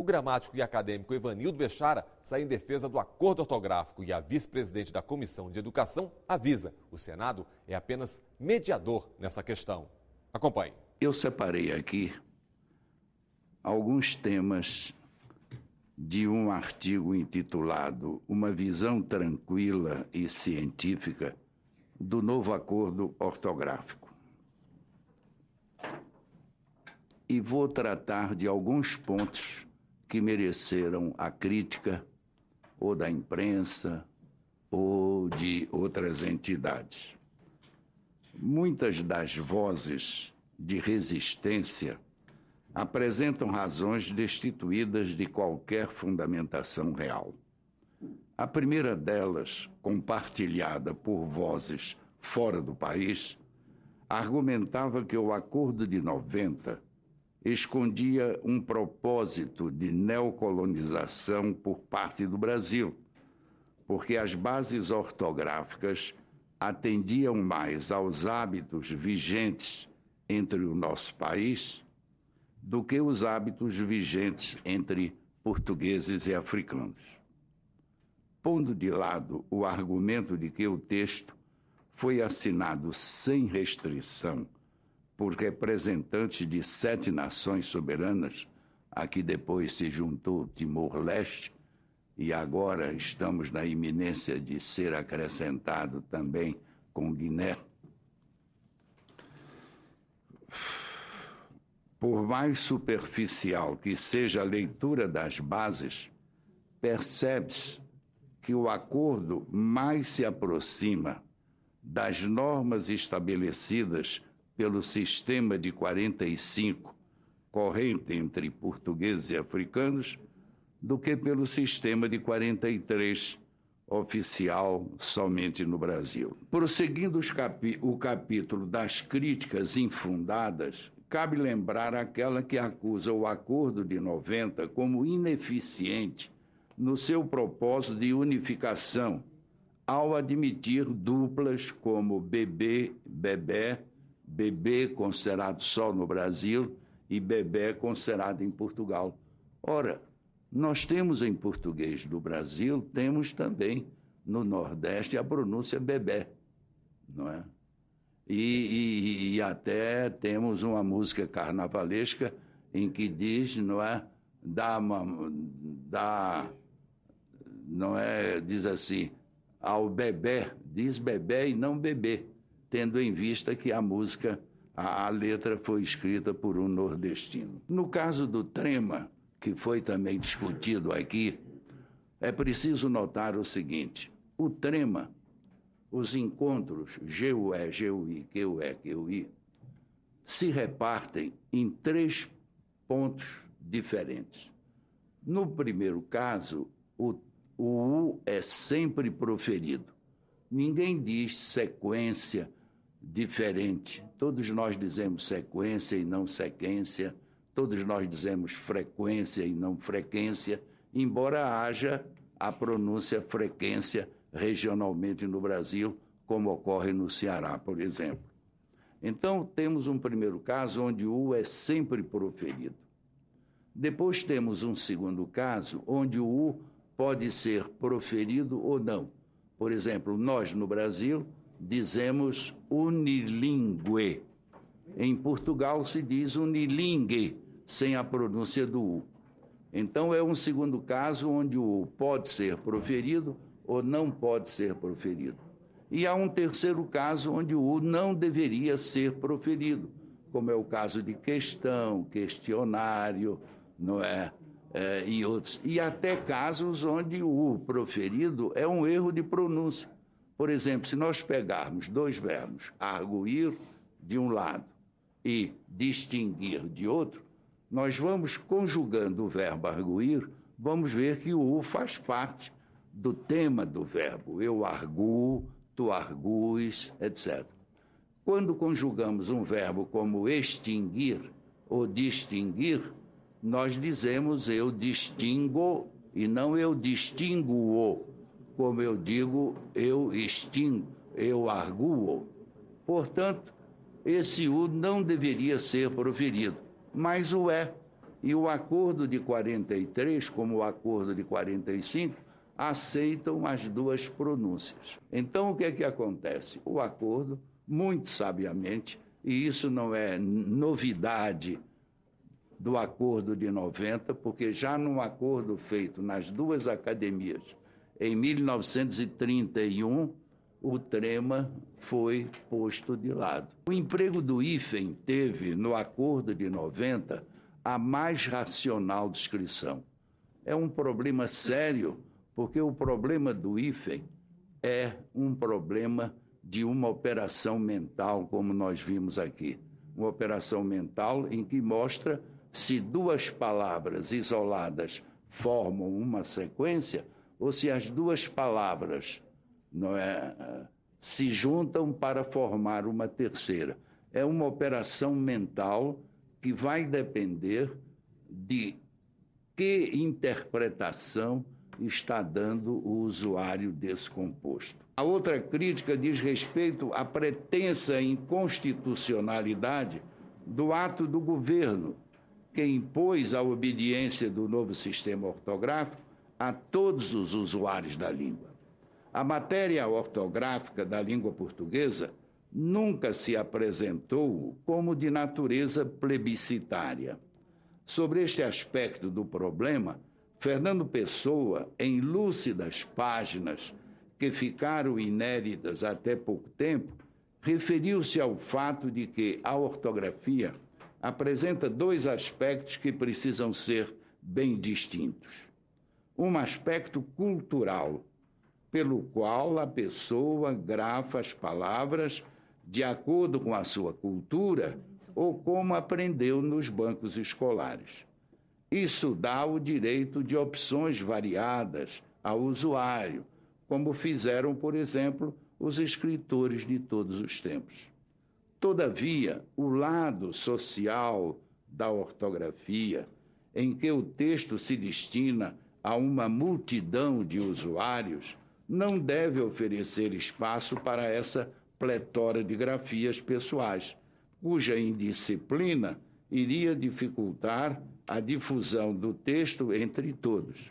gramático e acadêmico Evanildo Bechara sai em defesa do acordo ortográfico e a vice-presidente da Comissão de Educação avisa: o Senado é apenas mediador nessa questão. Acompanhe. Eu separei aqui alguns temas de um artigo intitulado Uma Visão Tranquila e Científica do Novo Acordo Ortográfico. E vou tratar de alguns pontos que mereceram a crítica ou da imprensa ou de outras entidades. Muitas das vozes de resistência apresentam razões destituídas de qualquer fundamentação real. A primeira delas, compartilhada por vozes fora do país, argumentava que o Acordo de 90 escondia um propósito de neocolonização por parte do Brasil, porque as bases ortográficas atendiam mais aos hábitos vigentes entre o nosso país do que os hábitos vigentes entre portugueses e africanos. Pondo de lado o argumento de que o texto foi assinado sem restrição por representantes de 7 nações soberanas, a que depois se juntou Timor-Leste, e agora estamos na iminência de ser acrescentado também com Guiné. Por mais superficial que seja a leitura das bases, percebe-se que o acordo mais se aproxima das normas estabelecidas pelo sistema de 45, corrente entre portugueses e africanos, do que pelo sistema de 43, oficial somente no Brasil. Prosseguindo o capítulo das críticas infundadas, cabe lembrar aquela que acusa o Acordo de 90 como ineficiente no seu propósito de unificação, ao admitir duplas como bebê, bebé, bebê considerado só no Brasil e bebé considerado em Portugal. Ora, nós temos em português do Brasil, temos também no Nordeste a pronúncia bebé, não é? E até temos uma música carnavalesca em que diz, não é, diz assim, ao bebé, diz bebé e não bebê, tendo em vista que a música, a letra foi escrita por um nordestino. No caso do trema, que foi também discutido aqui, é preciso notar o seguinte: o trema, os encontros GUE, GUI, QE, QI, se repartem em 3 pontos diferentes. No primeiro caso, o U é sempre proferido. Ninguém diz sequência diferente. Todos nós dizemos sequência e não sequência. Todos nós dizemos frequência e não frequência, embora haja a pronúncia frequência regionalmente no Brasil, como ocorre no Ceará, por exemplo. Então, temos um primeiro caso onde o U é sempre proferido. Depois temos um segundo caso onde o U pode ser proferido ou não. Por exemplo, nós no Brasil dizemos unilingue. Em Portugal se diz unilingue, sem a pronúncia do U. Então, é um segundo caso onde o U pode ser proferido ou não pode ser proferido. E há um terceiro caso onde o U não deveria ser proferido, como é o caso de questão, questionário, não é? E outros. E até casos onde o U proferido é um erro de pronúncia. Por exemplo, se nós pegarmos 2 verbos, arguir de um lado e distinguir de outro, nós vamos conjugando o verbo arguir, vamos ver que o U faz parte do tema do verbo. Eu arguo, tu argues, etc. Quando conjugamos um verbo como extinguir ou distinguir, nós dizemos eu distingo e não eu distingo-o, como eu digo eu extingo, eu arguo. Portanto, esse U não deveria ser proferido, mas o é. E o acordo de 43, como o acordo de 45, aceitam as duas pronúncias. Então, o que é que acontece? O acordo, muito sabiamente, e isso não é novidade do acordo de 90, porque já num acordo feito nas duas academias, em 1931, o trema foi posto de lado. O emprego do IFEM teve, no acordo de 90, a mais racional descrição. É um problema sério, porque o problema do IFEM é um problema de uma operação mental, como nós vimos aqui. Uma operação mental em que mostra se duas palavras isoladas formam uma sequência ou se as duas palavras se juntam para formar uma terceira. É uma operação mental que vai depender de que interpretação está dando o usuário desse composto. A outra crítica diz respeito à pretensa inconstitucionalidade do ato do governo, que impôs a obediência do novo sistema ortográfico a todos os usuários da língua. A matéria ortográfica da língua portuguesa nunca se apresentou como de natureza plebiscitária. Sobre este aspecto do problema, Fernando Pessoa, em lúcidas páginas que ficaram inéditas até pouco tempo, referiu-se ao fato de que a ortografia apresenta dois aspectos que precisam ser bem distintos. Um aspecto cultural, pelo qual a pessoa grafa as palavras de acordo com a sua cultura ou como aprendeu nos bancos escolares. Isso dá o direito de opções variadas ao usuário, como fizeram, por exemplo, os escritores de todos os tempos. Todavia, o lado social da ortografia, em que o texto se destina a uma multidão de usuários, não deve oferecer espaço para essa pletora de grafias pessoais, cuja indisciplina iria dificultar a difusão do texto entre todos.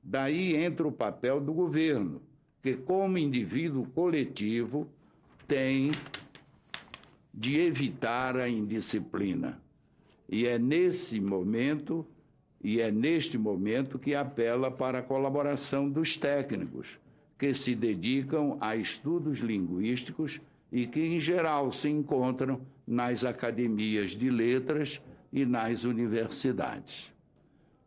Daí entra o papel do governo, que, como indivíduo coletivo, tem de evitar a indisciplina. E é neste momento que apela para a colaboração dos técnicos, que se dedicam a estudos linguísticos e que, em geral, se encontram nas academias de letras e nas universidades.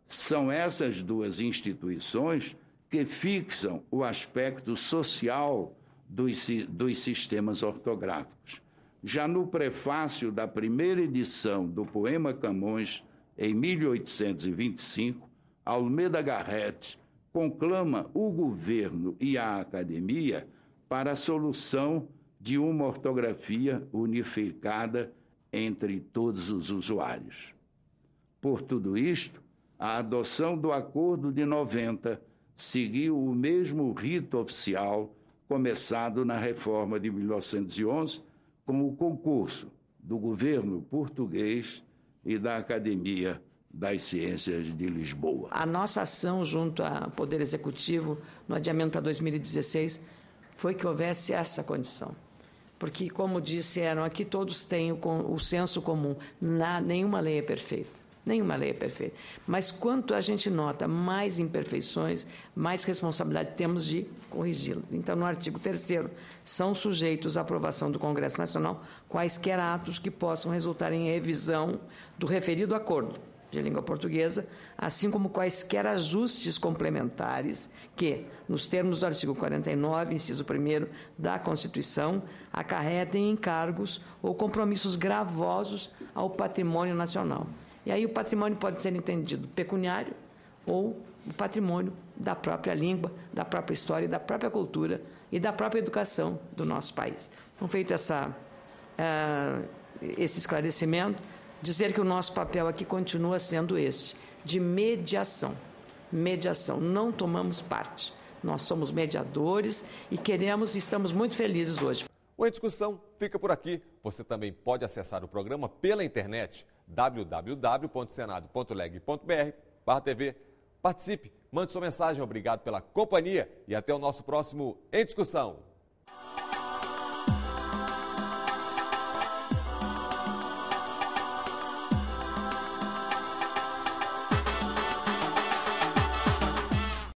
São essas duas instituições que fixam o aspecto social dos sistemas ortográficos. Já no prefácio da primeira edição do Poema Camões, em 1825, Almeida Garrett conclama o governo e a academia para a solução de uma ortografia unificada entre todos os usuários. Por tudo isto, a adoção do Acordo de 90 seguiu o mesmo rito oficial começado na Reforma de 1911, com o concurso do governo português e da Academia das Ciências de Lisboa. A nossa ação junto ao Poder Executivo no adiamento para 2016 foi que houvesse essa condição. Porque, como disseram aqui, todos têm o senso comum. Nenhuma lei é perfeita. Nenhuma lei é perfeita. Mas quanto a gente nota mais imperfeições, mais responsabilidade temos de corrigi-las. Então, no artigo 3º, são sujeitos à aprovação do Congresso Nacional quaisquer atos que possam resultar em revisão do referido acordo de língua portuguesa, assim como quaisquer ajustes complementares que, nos termos do artigo 49, inciso 1º da Constituição, acarretem encargos ou compromissos gravosos ao patrimônio nacional. E aí o patrimônio pode ser entendido pecuniário ou o patrimônio da própria língua, da própria história, da própria cultura e da própria educação do nosso país. Então, feito esse esclarecimento, dizer que o nosso papel aqui continua sendo este, de mediação. Mediação, não tomamos parte. Nós somos mediadores e estamos muito felizes hoje. O Em Discussão fica por aqui. Você também pode acessar o programa pela internet www.senado.leg.br/TV. Participe, mande sua mensagem. Obrigado pela companhia e até o nosso próximo Em Discussão.